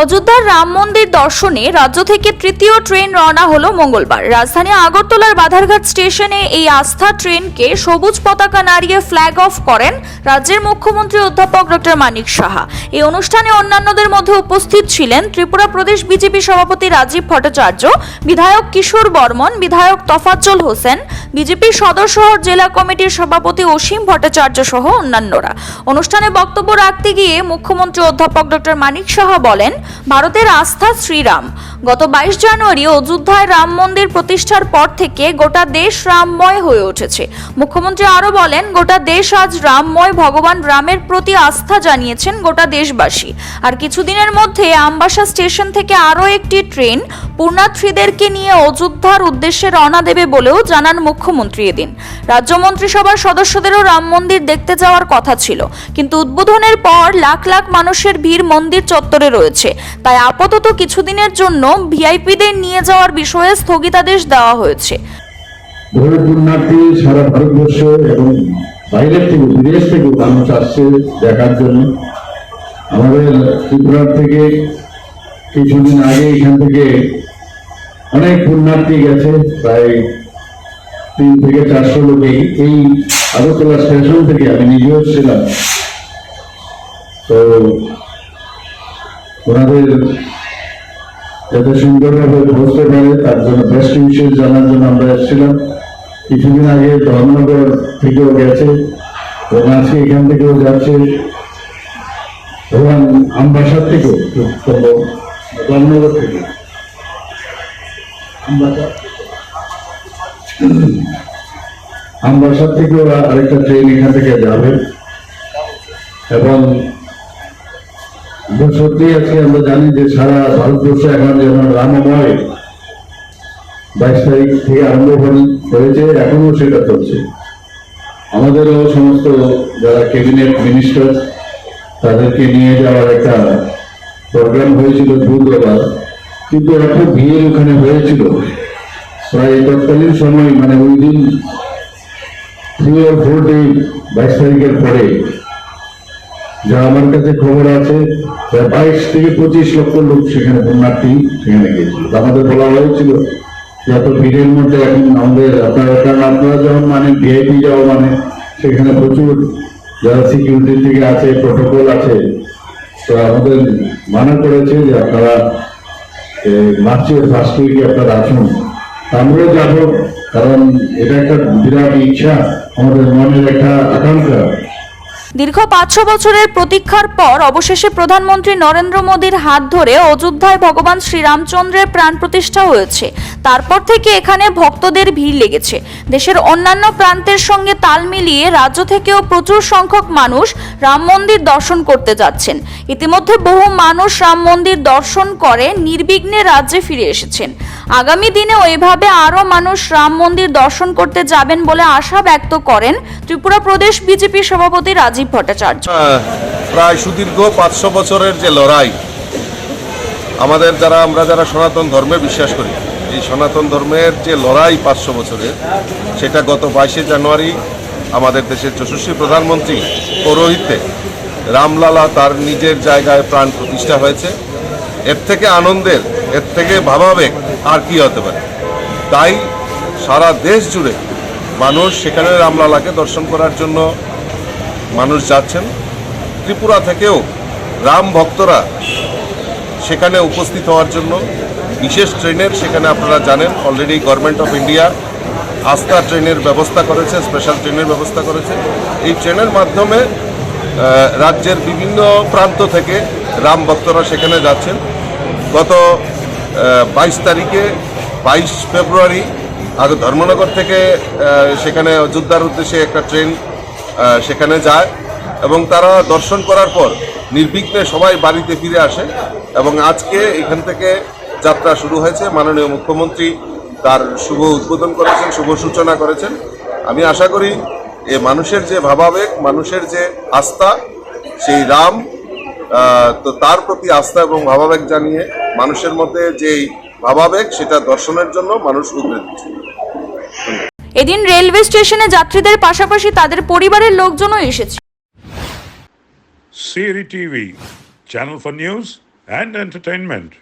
অযোধ্যার রাম মন্দির দর্শনে রাজ্য থেকে তৃতীয় ট্রেন রওনা হলো মঙ্গলবার। রাজধানী আগরতলার বাধারঘাট স্টেশনে এই আস্থা ট্রেনকে সবুজ পতাকা নাড়িয়ে ফ্ল্যাগ অফ করেন রাজ্যের মুখ্যমন্ত্রী অধ্যাপক ডক্টর মানিক সাহা। এই অনুষ্ঠানে অন্যান্যদের মধ্যে উপস্থিত ছিলেন ত্রিপুরা প্রদেশ বিজেপি সভাপতি রাজীব ভট্টাচার্য, বিধায়ক কিশোর বর্মন, বিধায়ক তফাজ্জল হোসেন, বিজেপি সদরশহর জেলা কমিটির সভাপতি অসীম ভট্টাচার্য সহ অন্যান্যরা। অনুষ্ঠানে বক্তব্য রাখতে গিয়ে মুখ্যমন্ত্রী অধ্যাপক ডক্টর মানিক সাহা বলেন, ভারতের আস্থা শ্রীরাম। গত 22 জানুয়ারি অযোধ্যায় রাম মন্দির প্রতিষ্ঠার পর থেকে গোটা দেশ রামময় হয়ে উঠেছে। মুখ্যমন্ত্রী আরো বলেন, গোটা দেশ আজ রামময়। ভগবান রামের প্রতি আস্থা জানিয়েছেন গোটা দেশবাসী। আর কিছুদিনের মধ্যে আমবাসা স্টেশন থেকে আরো একটি ট্রেন পুণ্যার্থীদেরকে নিয়ে অযোধ্যার উদ্দেশ্যে রওনা দেবে বলেও জানান মুখ্যমন্ত্রী। এদিন রাজ্য মন্ত্রিসভার সদস্যদেরও রাম মন্দির দেখতে যাওয়ার কথা ছিল, কিন্তু উদ্বোধনের পর লাখ লাখ মানুষের ভিড় মন্দির চত্বরে রয়েছে। তাই আপাতত কিছুদিনের জন্য ভিআইপিদের নিয়ে যাওয়ার বিষয়ে স্থগিতাদেশ দেওয়া হয়েছে। পুণ্যার্থী সারা ভারতবর্ষ এবং বাইরের থেকে বিদেশ থেকে মানুষ আসছে দেখার জন্য। আমাদের ত্রিপুরার থেকে কিছুদিন আগে এখান থেকে অনেক পুণ্যার্থী গেছে, প্রায় 3 থেকে 400 লোক এই আগরতলা স্টেশন থেকে। আমি নিজেও ছিলাম। তো ওনাদের যাতে সুন্দরভাবে পৌঁছতে পারে তার জন্য বেস্ট উইশেস জানার জন্য আমরা এসেছিলাম। কিছুদিন আগে ধর্মনগর থেকেও গেছে এবং আজকে এখান থেকেও যাচ্ছে এবং আমবাসার থেকেও, ধর্মনগর থেকে আমবাসার থেকেও আরেকটা ট্রেন এখান থেকে যাবে। এবং সত্যি আজকে আমরা জানি যে সারা ভারতবর্ষ এখন যেমন রামময় 22 তারিখ থেকে আরম্ভ হয়েছে, এখনো সেটা চলছে। আমাদেরও সমস্ত যারা ক্যাবিনেট মিনিস্টার তাদেরকে নিয়ে যাওয়ার একটা প্রোগ্রাম হয়েছিল বুধবার, কিন্তু এত ভিড় ওখানে হয়েছিল প্রায় তৎকালীন সময়, মানে ওই দিন 3 or 4 ডে 22 তারিখের পরে যা আমার কাছে খবর আছে 22 থেকে 25 লক্ষ লোক সেখানে পুণ্যার্থী সেখানে গিয়েছিল। আমাদের বলা হয়েছিল যে এত ভিড়ের মধ্যে এখন আমাদের আপনারা যখন মানে ভিআইপি যাওয়া মানে সেখানে প্রচুর যারা সিকিউরিটি থেকে আছে, প্রোটোকল আছে, তো আমাদের মানা করেছে যে আপনারা মার্চের ফার্স্ট উইকে আপনারা আসুন। আমরাও যাব, কারণ এটা একটা বিরাট ইচ্ছা, আমাদের মনের একটা আকাঙ্ক্ষা। দীর্ঘ 500 বছরের প্রতীক্ষার পর অবশেষে প্রধানমন্ত্রী নরেন্দ্র মোদীর হাত ধরে অযোধ্যায় ভগবান শ্রীরামচন্দ্রের প্রাণ প্রতিষ্ঠা হয়েছে। তারপর থেকে এখানে ভক্তদের ভিড় লেগেছে। দেশের অন্যান্য প্রান্তের সঙ্গে তাল মিলিয়ে রাজ্য থেকেও প্রচুর সংখ্যক মানুষ রাম মন্দির দর্শন করতে যাচ্ছেন। ইতিমধ্যে বহু মানুষ রাম মন্দির দর্শন করে নির্বিঘ্নে রাজ্যে ফিরে এসেছেন। আগামী দিনেও এভাবে আরও মানুষ রাম মন্দির দর্শন করতে যাবেন বলে আশা ব্যক্ত করেন ত্রিপুরা প্রদেশ বিজেপি সভাপতি রাজীব ভট্টাচার্য। প্রায় সুদীর্ঘ 500 বছরের যে লড়াই, আমরা যারা সনাতন ধর্মে বিশ্বাস করি, এই সনাতন ধর্মের যে লড়াই 500 বছরের, সেটা গত 22 জানুয়ারি আমাদের দেশের যশস্বী প্রধানমন্ত্রী পৌরোহিত্যে রামলালা তার নিজের জায়গায় প্রাণ প্রতিষ্ঠা হয়েছে। এর থেকে আনন্দের, এর থেকে ভাবাবেগ আর কি হতে পারে। তাই সারা দেশ জুড়ে মানুষ সেখানে রামলালাকে দর্শন করার জন্য মানুষ যাচ্ছেন। ত্রিপুরা থেকেও রাম ভক্তরা সেখানে উপস্থিত হওয়ার জন্য বিশেষ ট্রেনের, সেখানে আপনারা জানেন অলরেডি গভর্নমেন্ট অফ ইন্ডিয়া আস্থা ট্রেনের ব্যবস্থা করেছে, স্পেশাল ট্রেনের ব্যবস্থা করেছে। এই ট্রেনের মাধ্যমে রাজ্যের বিভিন্ন প্রান্ত থেকে রাম ভক্তরা সেখানে যাচ্ছেন। গত 22 তারিখে 22 ফেব্রুয়ারি ধর্মনগর থেকে সেখানে অযোধ্যার উদ্দেশ্যে একটা ট্রেন সেখানে যায় এবং তারা দর্শন করার পর নির্বিঘ্নে সবাই বাড়িতে ফিরে আসে। এবং আজকে এখান থেকে যাত্রা শুরু হয়েছে। মাননীয় মুখ্যমন্ত্রী তার শুভ উদ্বোধন করেছেন, শুভ সূচনা করেছেন। আমি আশা করি মানুষের যে ভাবাবেগ, মানুষের যে আস্থা, সেই রাম, তো তার প্রতি আস্থা এবং ভাবাবেগ জানিয়ে মানুষের মধ্যে যেই ভাবাবেগ, সেটা দর্শনের জন্য মানুষ উদ্বেগ দিচ্ছে। এদিন রেলওয়ে স্টেশনে যাত্রীদের পাশাপাশি তাদের পরিবারের লোকজনও এসেছে। CRI TV, channel for news and entertainment.